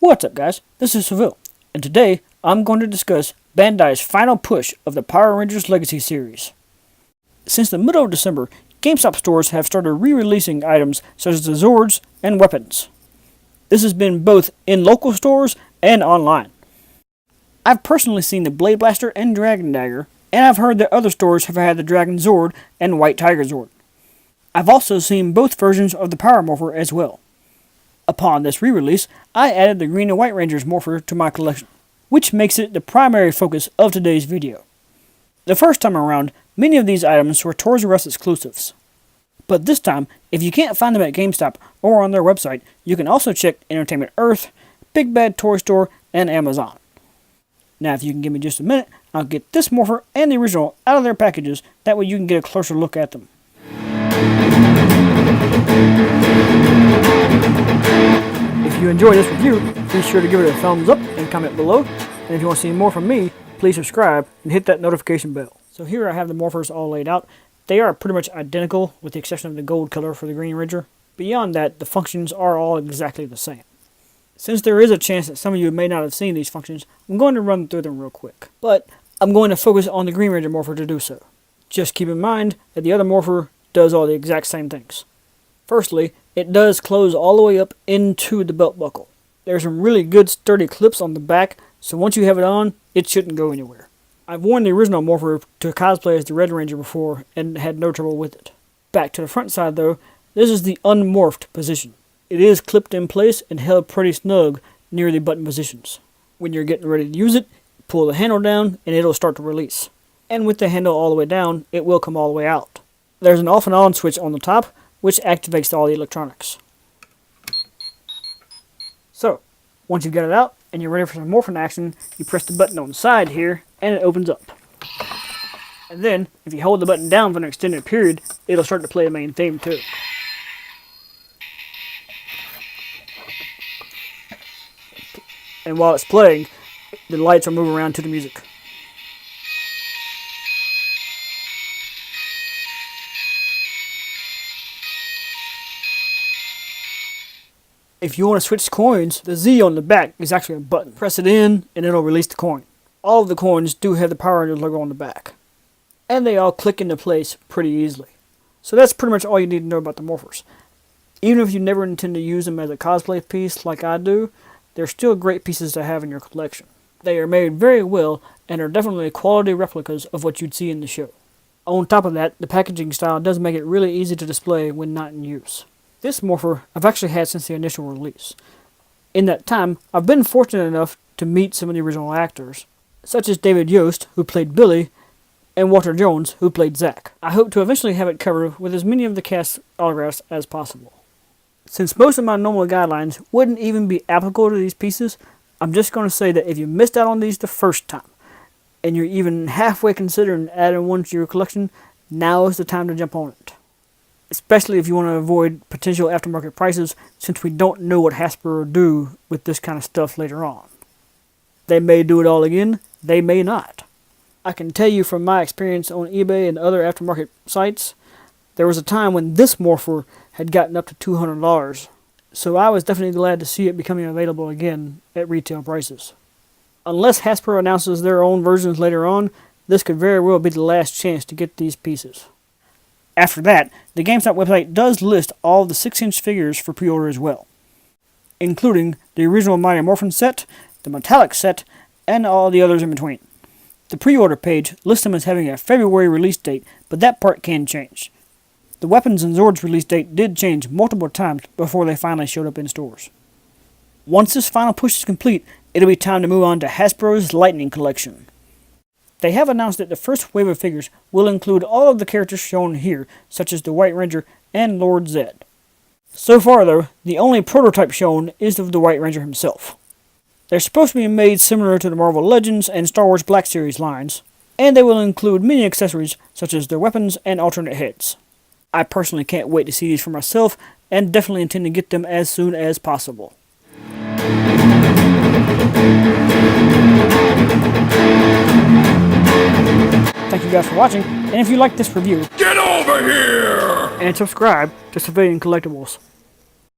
What's up guys, this is Seville, and today I'm going to discuss Bandai's final push of the Power Rangers Legacy series. Since the middle of December, GameStop Stores have started re-releasing items such as the Zords and weapons. This has been both in local stores and online. I've personally seen the Blade Blaster and Dragon Dagger, and I've heard that other stores have had the Dragonzord and White Tigerzord. I've also seen both versions of the Power Morpher as well. Upon this re-release, I added the Green and White Rangers Morpher to my collection, which makes it the primary focus of today's video. The first time around, many of these items were Toys R Us exclusives. But this time, if you can't find them at GameStop or on their website, you can also check Entertainment Earth, Big Bad Toy Store, and Amazon. Now if you can give me just a minute, I'll get this Morpher and the original out of their packages, that way you can get a closer look at them. If you enjoyed this review, be sure to give it a thumbs up and comment below. And if you want to see more from me, please subscribe and hit that notification bell. So here I have the Morphers all laid out. They are pretty much identical with the exception of the gold color for the Green Ranger. Beyond that, the functions are all exactly the same. Since there is a chance that some of you may not have seen these functions, I'm going to run through them real quick. But I'm going to focus on the Green Ranger Morpher to do so. Just keep in mind that the other Morpher does all the exact same things. Firstly, it does close all the way up into the belt buckle. There's some really good sturdy clips on the back, so once you have it on, it shouldn't go anywhere. I've worn the original Morpher to cosplay as the Red Ranger before and had no trouble with it. Back to the front side though, this is the unmorphed position. It is clipped in place and held pretty snug near the button positions. When you're getting ready to use it, pull the handle down and it'll start to release. And with the handle all the way down, it will come all the way out. There's an off and on switch on the top, which activates all the electronics. So, once you get it out and you're ready for some morphing action, you press the button on the side here and it opens up. And then, if you hold the button down for an extended period, it'll start to play the main theme too. And while it's playing, the lights will move around to the music. If you want to switch coins, the Z on the back is actually a button. Press it in and it'll release the coin. All of the coins do have the Power Rangers logo on the back. And they all click into place pretty easily. So that's pretty much all you need to know about the Morphers. Even if you never intend to use them as a cosplay piece like I do, they're still great pieces to have in your collection. They are made very well and are definitely quality replicas of what you'd see in the show. On top of that, the packaging style does make it really easy to display when not in use. This Morpher I've actually had since the initial release. In that time, I've been fortunate enough to meet some of the original actors, such as David Yost, who played Billy, and Walter Jones, who played Zack. I hope to eventually have it covered with as many of the cast autographs as possible. Since most of my normal guidelines wouldn't even be applicable to these pieces, I'm just going to say that if you missed out on these the first time, and you're even halfway considering adding one to your collection, now is the time to jump on it. Especially if you want to avoid potential aftermarket prices, since we don't know what Hasbro will do with this kind of stuff later on. They may do it all again, they may not. I can tell you from my experience on eBay and other aftermarket sites, there was a time when this Morpher had gotten up to $200, so I was definitely glad to see it becoming available again at retail prices. Unless Hasbro announces their own versions later on, this could very well be the last chance to get these pieces. After that, the GameStop website does list all the 6-inch figures for pre-order as well, including the original Mighty Morphin set, the metallic set, and all the others in between. The pre-order page lists them as having a February release date, but that part can change. The Weapons and Zords release date did change multiple times before they finally showed up in stores. Once this final push is complete, it'll be time to move on to Hasbro's Lightning Collection. They have announced that the first wave of figures will include all of the characters shown here, such as the White Ranger and Lord Zedd. So far though, the only prototype shown is of the White Ranger himself. They're supposed to be made similar to the Marvel Legends and Star Wars Black Series lines, and they will include many accessories such as their weapons and alternate heads. I personally can't wait to see these for myself, and definitely intend to get them as soon as possible. Thank you guys for watching, and if you like this review, get over here and subscribe to Civilian Collectibles.